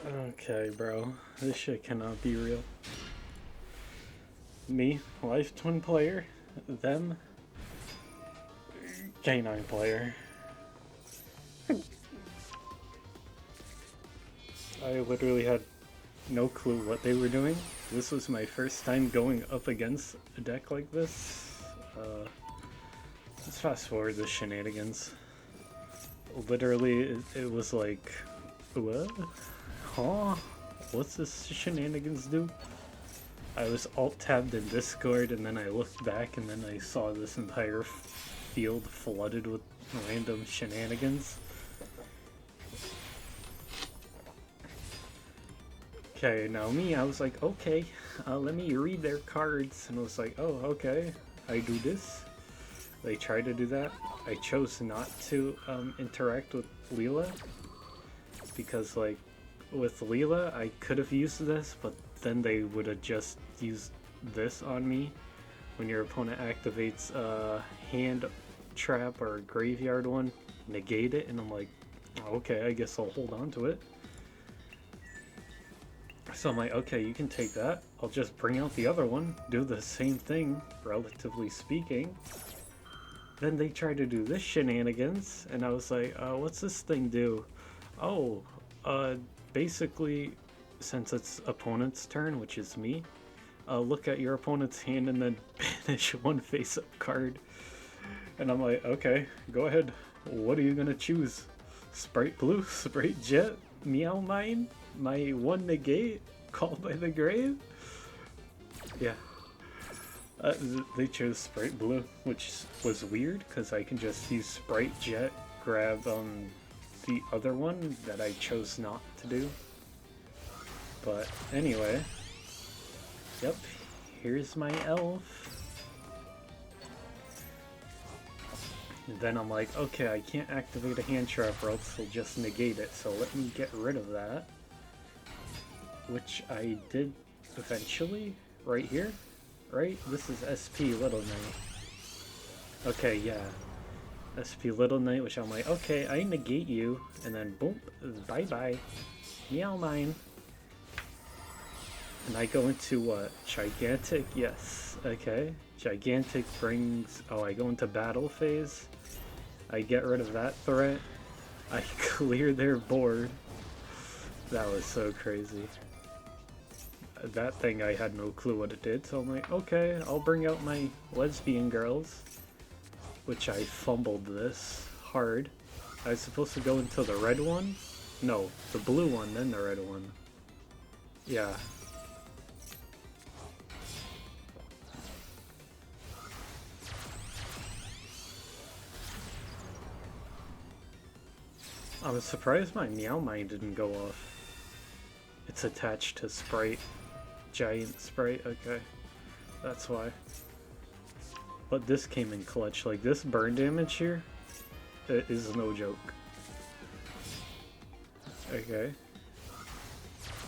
Okay, bro. This shit cannot be real. Me, LiveTwin player. Them, K9 player. I literally had no clue what they were doing. This was my first time going up against a deck like this. Let's fast forward the shenanigans. Literally, it was like, what? Huh? What's this shenanigans do? I was alt-tabbed in Discord, and then I looked back, and then I saw this entire field flooded with random shenanigans. Okay, now me, I was like, okay, let me read their cards, and I was like, oh, okay, I do this. They tried to do that. I chose not to interact with Leela, because like, with Leela, I could have used this, but then they would have just used this on me. When your opponent activates a hand trap or a graveyard one, negate it, and I'm like, okay, I guess I'll hold on to it. So I'm like, okay, you can take that. I'll just bring out the other one, do the same thing, relatively speaking. Then they tried to do this shenanigans, and I was like, what's this thing do? Oh, basically, since it's opponent's turn, which is me, look at your opponent's hand and then banish one face-up card. And I'm like, okay, go ahead. What are you gonna choose? Sprite Blue, Sprite Jet, Meow Mine, my one negate, Called by the Grave? Yeah. They chose Sprite Blue, which was weird, because I can just use Sprite Jet, grab the other one that I chose not to do. But anyway, yep, here's my elf. And then I'm like, okay, I can't activate a hand trap or else he'll just negate it, so let me get rid of that. Which I did eventually, right here, right? This is SP Little Knight. Okay, yeah. SP Little Knight, which I'm like, okay, I negate you, and then boom, bye-bye. Meow Mine. And I go into what? Gigantic? Yes. Okay. Gigantic brings... Oh, I go into battle phase. I get rid of that threat. I clear their board. That was so crazy. That thing, I had no clue what it did, so I'm like, okay, I'll bring out my lesbian girls. Which I fumbled this hard. I was supposed to go into the red one? No, the blue one, then the red one. Yeah. I was surprised my Meow Mine didn't go off. It's attached to Sprite. Giant Sprite, okay. That's why. But this came in clutch. Like, this burn damage here, it is no joke. Okay.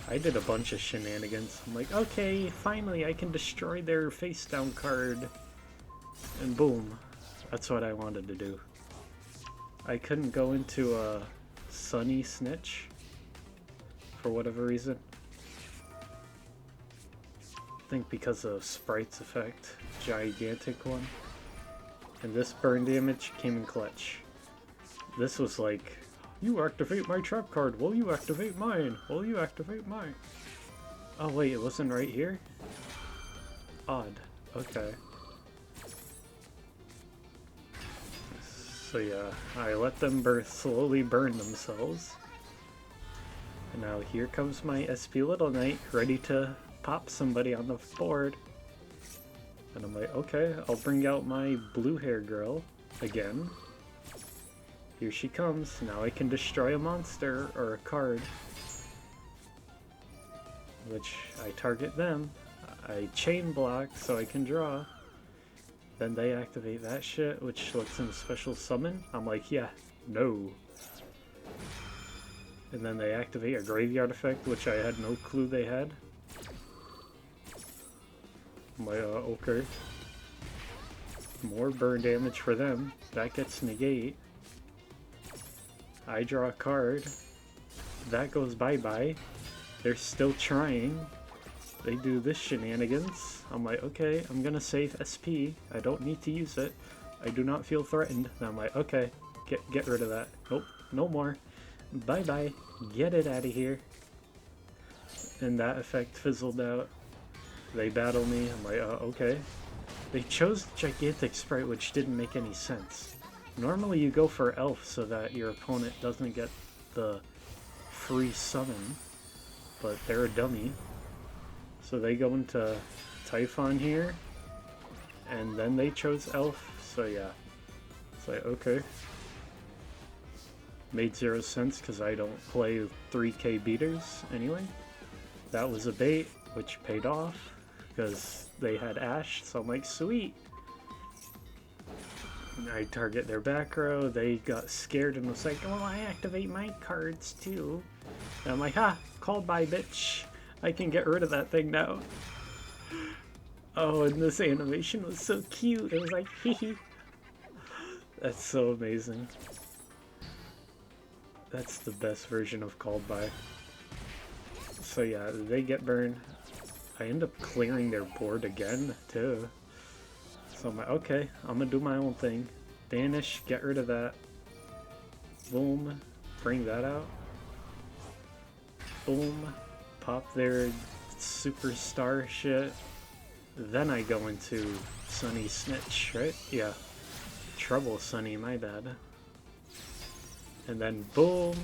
I did a bunch of shenanigans. I'm like, okay, finally I can destroy their face down card. And boom. That's what I wanted to do. I couldn't go into a Sunny Snitch for whatever reason. I think because of Sprite's effect. Gigantic one. And this burn damage came in clutch. This was like, you activate my trap card, will you activate mine? Will you activate mine? Oh wait, it wasn't right here? Odd. Okay. So yeah, I let them slowly burn themselves. And now here comes my SP Little Knight, ready to pop somebody on the board. And I'm like, okay, I'll bring out my blue hair girl again. Here she comes. Now I can destroy a monster or a card. Which I target them. I chain block so I can draw. Then they activate that shit, which lets them special summon. I'm like, yeah, no. And then they activate a graveyard effect, which I had no clue they had. I'm like, okay. More burn damage for them. That gets negate. I draw a card. that goes bye-bye. They're still trying. They do this shenanigans. I'm like, okay, I'm gonna save SP. I don't need to use it. I do not feel threatened. And I'm like, okay, get rid of that. Nope, no more. Bye-bye. Get it out of here. And that effect fizzled out. They battle me. I'm like, okay. They chose Gigantic Sprite, which didn't make any sense. Normally you go for Elf so that your opponent doesn't get the free summon, but they're a dummy. So they go into Typhon here, and then they chose Elf, so yeah. It's like, okay. Made 0 sense because I don't play 3K beaters anyway. That was a bait, which paid off because they had Ash, so I'm like, sweet. And I target their back row, they got scared and was like, oh, I activate my cards too. And I'm like, ha, called by bitch. I can get rid of that thing now. Oh, and this animation was so cute. It was like, hee hee. That's so amazing. That's the best version of called by. So yeah, they get burned. I end up clearing their board again, too. So I'm like, okay, I'm gonna do my own thing. Banish, get rid of that. Boom, bring that out. Boom, pop their superstar shit. Then I go into Sunny Snitch, right? Yeah. Trouble Sunny, my bad. And then boom,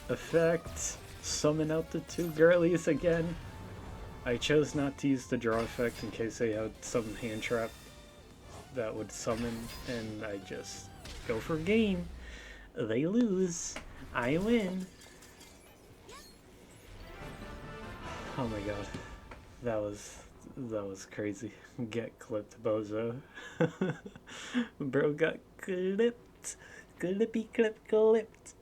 effect, summon out the 2 girlies again. I chose not to use the draw effect in case they had some hand trap that would summon, and I just go for game. They lose, I win. Oh my god, that was crazy. Get clipped, bozo. Bro got clipped. Clippy clipped.